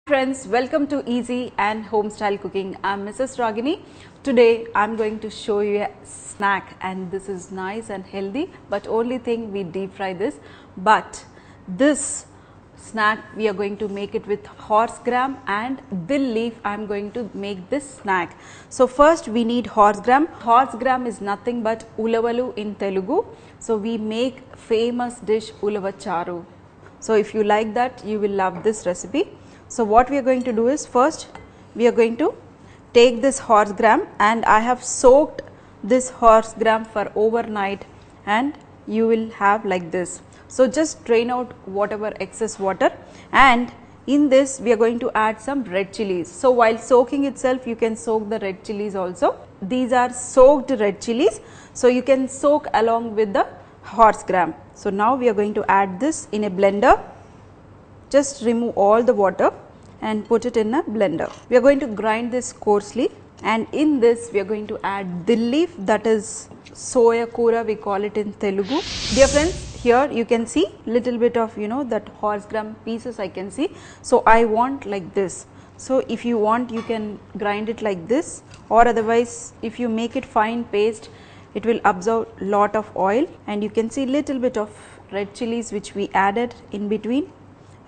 Friends, welcome to Easy and Home Style Cooking. I'm Mrs. Ragini. Today I'm going to show you a snack, and this is nice and healthy, but only thing we deep fry this. But this snack we are going to make it with horse gram and dill leaf. I'm going to make this snack. So first we need horse gram. Horse gram is nothing but ulavalu in Telugu. So we make famous dish ulava charu. So if you like that, you will love this recipe. So what we are going to do is, first we are going to take this horse gram, and I have soaked this horse gram for overnight, and you will have like this. So just drain out whatever excess water, and in this we are going to add some red chilies. So while soaking itself, you can soak the red chilies also. These are soaked red chilies, so you can soak along with the horse gram. So now we are going to add this in a blender. Just remove all the water and put it in a blender. We are going to grind this coarsely, and in this we are going to add dill leaf, that is soya kura we call it in Telugu. Dear friends, here you can see little bit of that horse gram pieces I can see. So I want like this. So if you want, you can grind it like this, or otherwise if you make it fine paste, it will absorb lot of oil. And you can see little bit of red chilies which we added in between,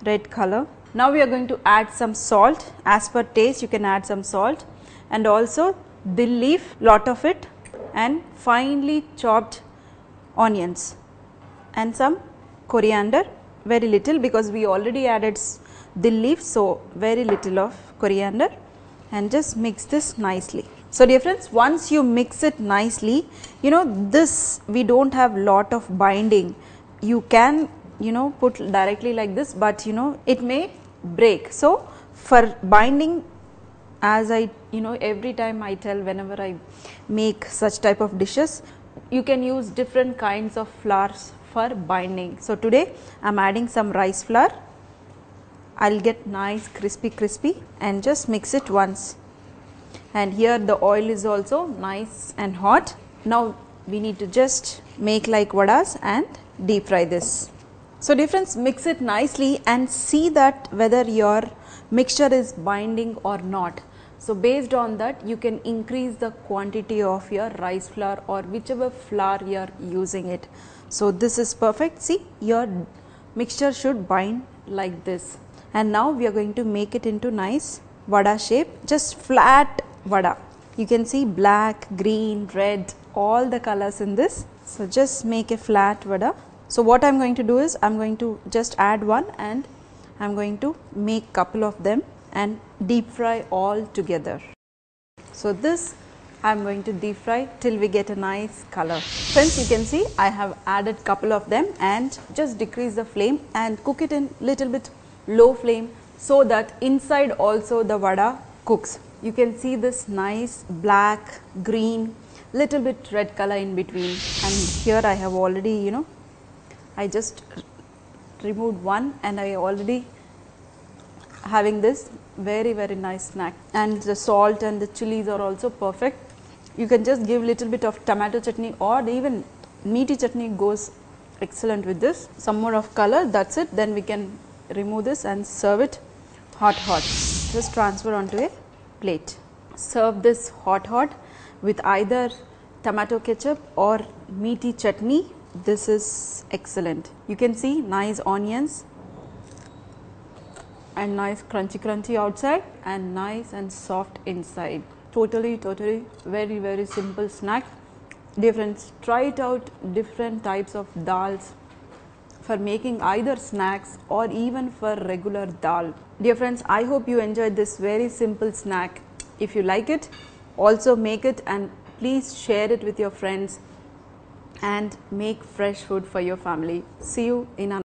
red color. Now we are going to add some salt. As per taste, you can add some salt, and also dill leaf, lot of it, and finely chopped onions, and some coriander, very little because we already added dill leaf, so very little of coriander, and just mix this nicely. So dear friends, once you mix it nicely, this we don't have lot of binding. You can put directly like this, but it may break. So for binding, as I every time I tell whenever I make such type of dishes, you can use different kinds of flours for binding. So today I am adding some rice flour. I will get nice crispy, and just mix it once. And here the oil is also nice and hot. Now we need to just make like vadas and deep fry this. So dear friends, mix it nicely and see that whether your mixture is binding or not. So based on that, you can increase the quantity of your rice flour or whichever flour you are using it. So this is perfect. See, your mixture should bind like this. And now we are going to make it into nice vada shape, just flat vada. You can see black, green, red, all the colors in this. So just make a flat vada. So what I am going to do is, I am going to just add one, and I am going to make couple of them and deep fry all together. So this I am going to deep fry till we get a nice color. Friends, you can see I have added couple of them, and just decrease the flame and cook it in little bit low flame, so that inside also the vada cooks. You can see this nice black, green, little bit red color in between, and here I have already I just removed one, and I already having this very nice snack. And the salt and the chilies are also perfect. You can just give little bit of tomato chutney, or even meaty chutney goes excellent with this. Some more of color, that's it. Then we can remove this and serve it hot. Just transfer onto a plate. Serve this hot with either tomato ketchup or meaty chutney. This is excellent. You can see nice onions and nice crunchy outside and nice and soft inside. Totally very simple snack. Dear friends, try it out, different types of dals for making either snacks or even for regular dal. Dear friends, I hope you enjoyed this very simple snack. If you like it, also make it, and please share it with your friends and make fresh food for your family. See you in another